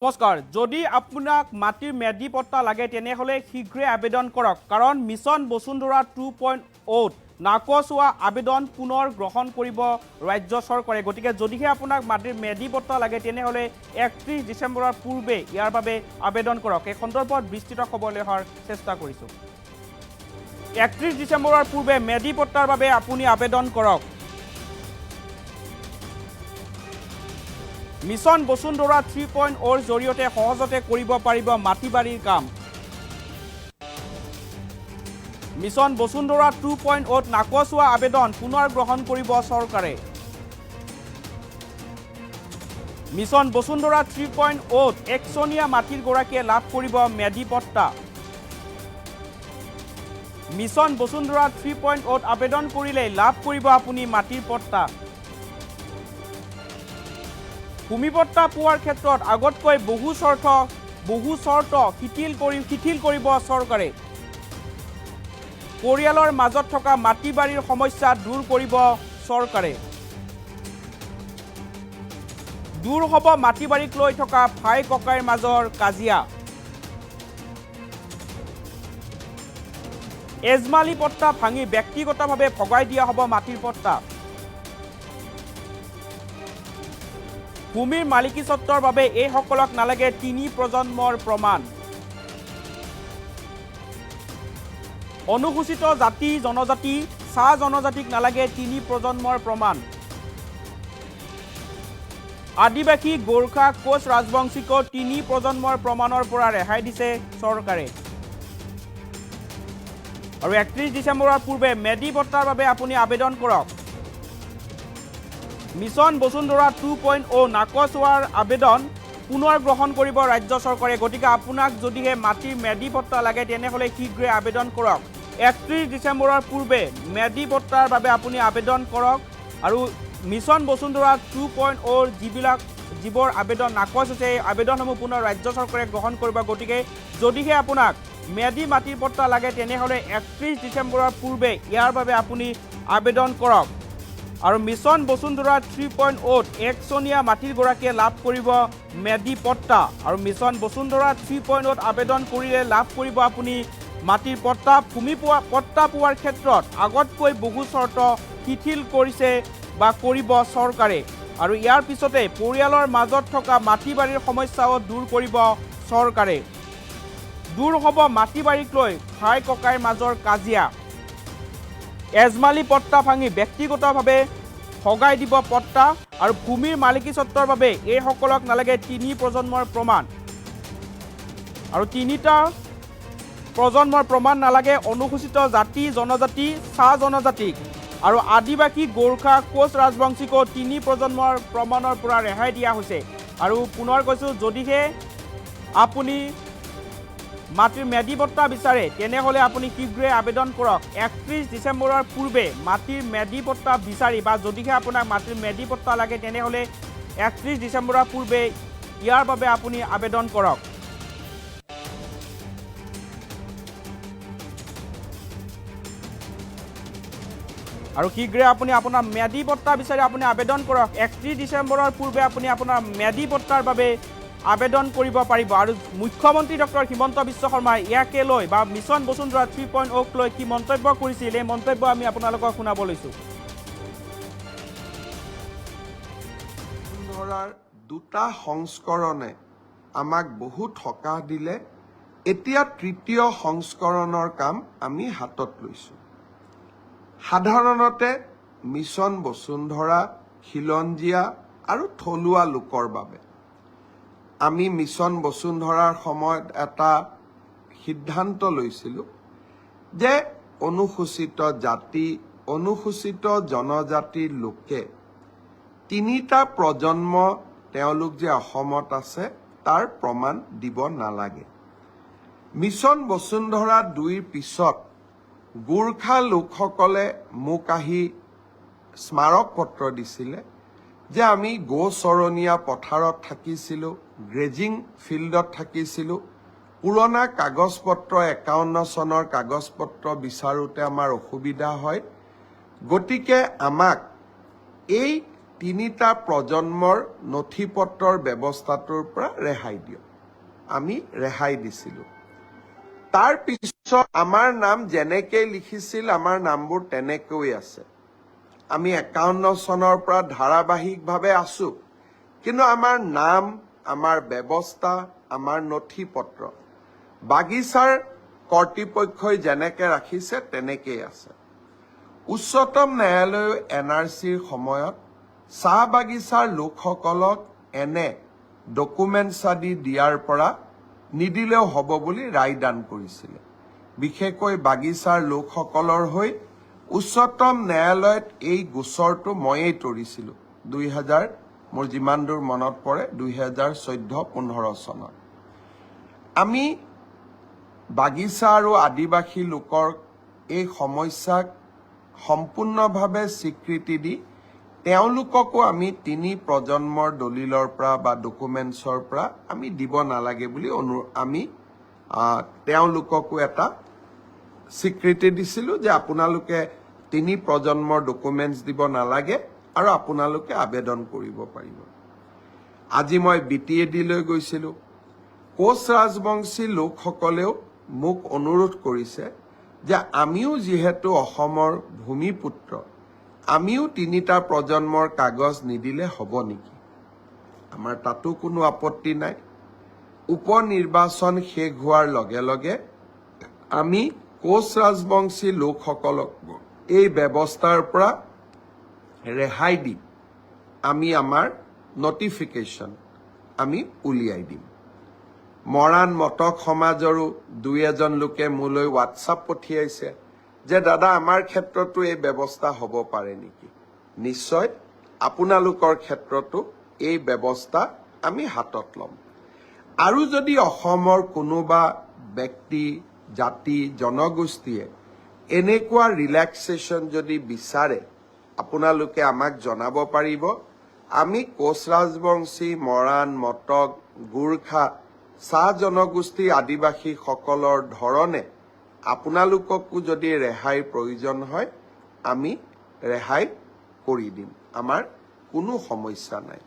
নমস্কাৰ যদি আপোনাক মাটিৰ মেডি পট্টা লাগে তেনেহলে শীঘ্ৰে আবেদন কৰক কাৰণ মিছন বসুন্ধৰা 2.0 নাকচোৱা আবেদন পুনৰ গ্ৰহণ কৰিব ৰাজ্য চৰকাৰে গতিকে যদিহে আপোনাক মাটিৰ মেডি পট্টা লাগে তেনেহলে 31 ডিসেম্বৰৰ পূৰ্বে ইয়াৰ বাবে আবেদন কৰক এই সন্দৰ্ভত বিস্তৃত খবৰ লৈ চেষ্টা কৰিছো 31 ডিসেম্বৰৰ পূৰ্বে মেডি পট্টাৰ বাবে আপুনি আবেদন কৰক মিছন বসুন্ধৰা 3.0 জৰিয়তে সহজতে কৰিব পাৰিব মাটিবাৰীৰ কাম মিছন বসুন্ধৰা 2.0 নাকচোৱা আবেদন পুনৰ গ্ৰহণ কৰিব চৰকাৰে মিছন বসুন্ধৰা 3.0 একচনীয়া মাটিৰ গৰাকীয়ে লাভ কৰিব মেডি পট্টা মিছন বসুন্ধৰা 3.0 আবেদন কৰিলে লাভ কৰিব আপুনি মাটিৰ পট্টা ভূমিপট্টা পোৱাৰ ক্ষেত্ৰত আগতকৈ বহু শৰ্ত শিথিল কৰিব চৰকাৰে পৰিয়ালৰ মাজত থকা মাটিবাৰীৰ সমস্যা দূৰ কৰিব চৰকাৰে দূৰ হ'ব মাটিবাৰীক লৈ থকা ভাই ককাইৰ মাজৰ কাজিয়া এজমালি পট্টা ভাঙি ব্যক্তিগতভাৱে ভগাই দিয়া হ'ব মাটিৰ পট্টা ভূমিৰ মালিকী স্বত্বৰ বাবে এই সকলক নালাগে 3 প্ৰজন্মৰ প্ৰমাণ অনুসূচিত জাতি জনজাতি চাহ জনজাতিক নালাগে 3 প্ৰজন্মৰ প্ৰমাণ আদিবাসী গোৰ্খা কোচ ৰাজবংশীক 3 প্ৰজন্মৰ প্ৰমাণৰ পৰা ৰেহাই দিছে চৰকাৰে আৰু 31 ডিসেম্বৰৰ পূৰ্বে মেডি পট্টাৰ বাবে আপুনি আবেদন কৰক মিছন বসুন্ধৰা 2.0 নাকচোৱাৰ আবেদন পুনৰ গ্ৰহণ কৰিব ৰাজ্য চৰকাৰে গতিকে আপোনাক যদিহে মাটিৰ মেডি পট্টা লাগে তেনেহলে শীঘ্ৰে আবেদন কৰক 31 ডিসেম্বৰৰ পূৰ্বে মেডি পট্টাৰ বাবে আপুনি আবেদন কৰক আৰু মিছন বসুন্ধৰা 2.0 যিবোৰ আবেদন নাকচ হৈছে এই আবেদনসমূহ পুনৰ ৰাজ্য চৰকাৰে গ্ৰহণ কৰিব গতিকে যদিহে আপোনাক মেডি মাটিৰ পট্টা লাগে তেনেহলে 31 ডিসেম্বৰৰ পূৰ্বে ইয়াৰ বাবে আপুনি আবেদন কৰক আৰু মিছন বসুন্ধৰা 3.0 একচনীয়া মাটিৰ গৰাকীয়ে লাভ কৰিব মেডি পট্টা আৰু মিছন বসুন্ধৰা 3.0 আবেদন কৰিলে লাভ কৰিব আপুনি মাটিৰ পট্টা ভূমি পট্টা পোৱাৰ ক্ষেত্ৰত আগতকৈ বহু শৰ্ত শিথিল কৰিছে বা কৰিব চৰকাৰে আৰু ইয়াৰ পিছতে পৰিয়ালৰ মাজত থকা মাটিবাৰীৰ সমস্যাও দূৰ কৰিব চৰকাৰে দূৰ হ'ব মাটিবাৰীক লৈ ভাই ককাইৰ মাজৰ কাজিয়া এজমালি পট্টা ভাঙি ব্যক্তিগতভাৱে ভগাই দিব পট্টা আৰু ভূমিৰ মালিকী স্বত্বৰ বাবে এই সকলক নালাগে 3 প্ৰজন্মৰ প্ৰমাণ আৰু 3টা প্ৰজন্মৰ প্ৰমাণ নালাগে অনুসূচিত জাতি জনজাতি চাহ জনজাতিক আৰু আদিবাসী গোৰ্খা কোচ ৰাজবংশীক 3 প্ৰজন্মৰ প্ৰমাণৰ পৰা ৰেহাই দিয়া হৈছে আৰু পুনৰ কৈছো যদিহে আপুনি মাটিৰ মেডি পট্টা বিচাৰে তেনেহলে আপুনি শীঘ্ৰে আবেদন কৰক 31 ডিসেম্বৰৰ পূৰ্বে মাটিৰ মেডি পট্টা বিচাৰি বা যদিহে আপোনাক মাটিৰ মেডি পট্টা লাগে তেনেহলে 31 ডিসেম্বৰৰ পূৰ্বে ইয়াৰ বাবে আপুনি আবেদন কৰক আৰু শীঘ্ৰে আপুনি আপোনাৰ মেডি পট্টা বিচাৰি আপুনি আবেদন কৰক 31 ডিসেম্বৰৰ পূৰ্বে আপুনি আপোনাৰ মেডি পট্টাৰ বাবে আবেদন কৰিব পাৰিব আৰু মুখ্যমন্ত্ৰী ডক্টৰ হিমন্ত বিশ্ব শৰ্মাই ইয়াকে লৈ বা মিছন বসুন্ধৰা 3.0 লৈ কি মন্তব্য কৰিছিল এই মন্তব্য আমি আপোনালোকক শুনাব লৈছো বসুন্ধৰাৰ দুটা সংস্কৰণে আমাক বহুত সকাহ দিলে এতিয়া তৃতীয় সংস্কৰণৰ কাম আমি হাতত লৈছো সাধাৰণতে মিছন বসুন্ধৰা খিলঞ্জীয়া আৰু থলুৱা লোকৰ বাবে আমি মিছন বসুন্ধৰাৰ সময়ত এটা সিদ্ধান্ত লৈছিলোঁ যে অনুসূচিত জাতি অনুসূচিত জনজাতিৰ লোকে 3টা প্ৰজন্ম তেওঁলোক যে অসমত আছে তাৰ প্ৰমাণ দিব নালাগে মিছন বসুন্ধৰা 2ৰ পিছত গোৰ্খা লোকসকলে মোক আহি স্মাৰক পত্ৰ দিছিলে যে আমি গোচৰণীয়া পথাৰত থাকিছিলোঁ গ্ৰেজিং ফিল্ডত থাকিছিলোঁ পুৰণা কাগজ পত্ৰ 51 চনৰ কাগজ পত্ৰ বিচাৰোতে আমাৰ অসুবিধা হয় গতিকে আমাক এই তিনিটা প্ৰজন্মৰ নথি পত্ৰৰ ব্যৱস্থাটোৰ পৰা ৰেহাই দিয়ক। আমি ৰেহাই দিছিলোঁ। তাৰ পিছত আমাৰ নাম যেনেকৈ লিখিছিল আমাৰ নামবোৰ তেনেকৈ আছে। আমি 51 চনৰ পৰা ধাৰাবাহিকভাৱে আছো, কিন্তু আমাৰ নাম, আমাৰ ব্যৱস্থা, আমাৰ নথি পত্ৰ বাগিচাৰ কৰ্তৃপক্ষই যেনেকৈ ৰাখিছে তেনেকেই আছে। উচ্চতম ন্যায়ালয়ে NRCৰ সময়ত চাহ বাগিচাৰ লোকসকলক এনে ডকুমেণ্টছ আদি দিয়াৰ পৰা নিদিলেও হ'ব বুলি ৰায়দান কৰিছিলে। বিশেষকৈ বাগিচাৰ লোকসকলৰ হৈ উচ্চতম ন্যায়ালয়ত এই গোচৰটো ময়েই তৰিছিলোঁ। মোৰ যিমান দূৰ মনত পৰে 2014-15 চনত আমি বাগিচা আৰু আদিবাসী লোকৰ এই সমস্যাক সম্পূৰ্ণভাৱে স্বীকৃতি দি তেওঁলোককো আমি 3 প্ৰজন্মৰ দলিলৰ পৰা বা ডকুমেণ্টছৰ পৰা আমি দিব নালাগে বুলি আমি তেওঁলোককো এটা স্বীকৃতি দিছিলোঁ যে আপোনালোকে 3 প্ৰজন্মৰ ডকুমেণ্টছ দিব নালাগে আৰু আপোনালোকে আবেদন কৰিব পাৰিব। আজি মই BTAD লৈ গৈছিলোঁ। কোচ ৰাজবংশী লোকসকলেও মোক অনুৰোধ কৰিছে যে আমিও যিহেতু অসমৰ ভূমিপুত্ৰ, আমিও 3টা প্ৰজন্মৰ কাগজ নিদিলে হ'ব নেকি? আমাৰ তাতো কোনো আপত্তি নাই। উপনিৰ্বাচন শেষ হোৱাৰ লগে লগে আমি কোচ ৰাজবংশী লোকসকলক এই ব্যৱস্থাৰ পৰা ৰেহাই দি আমি আমাৰ নটিফিকেশ্যন আমি উলিয়াই দিম। মৰাণ মটক সমাজৰো 2-এজন লোকে মোলৈ হোৱাটছআপ পঠিয়াইছে যে দাদা আমাৰ ক্ষেত্ৰতো এই ব্যৱস্থা হ'ব পাৰে নেকি? নিশ্চয় আপোনালোকৰ ক্ষেত্ৰতো এই ব্যৱস্থা আমি হাতত ল'ম। আৰু যদি অসমৰ কোনোবা ব্যক্তি, জাতি, জনগোষ্ঠীয়ে এনেকুৱা ৰিলেক্সেশ্যন যদি বিচাৰে আপোনালোকে আমাক জনাব পাৰিব। আমি কোচ ৰাজবংশী, মৰাণ, মটক, গোৰ্খা, চাহ জনগোষ্ঠী, আদিবাসীসকলৰ ধৰণে আপোনালোককো যদি ৰেহাইৰ প্ৰয়োজন হয় আমি ৰেহাই কৰি দিম। আমাৰ কোনো সমস্যা নাই।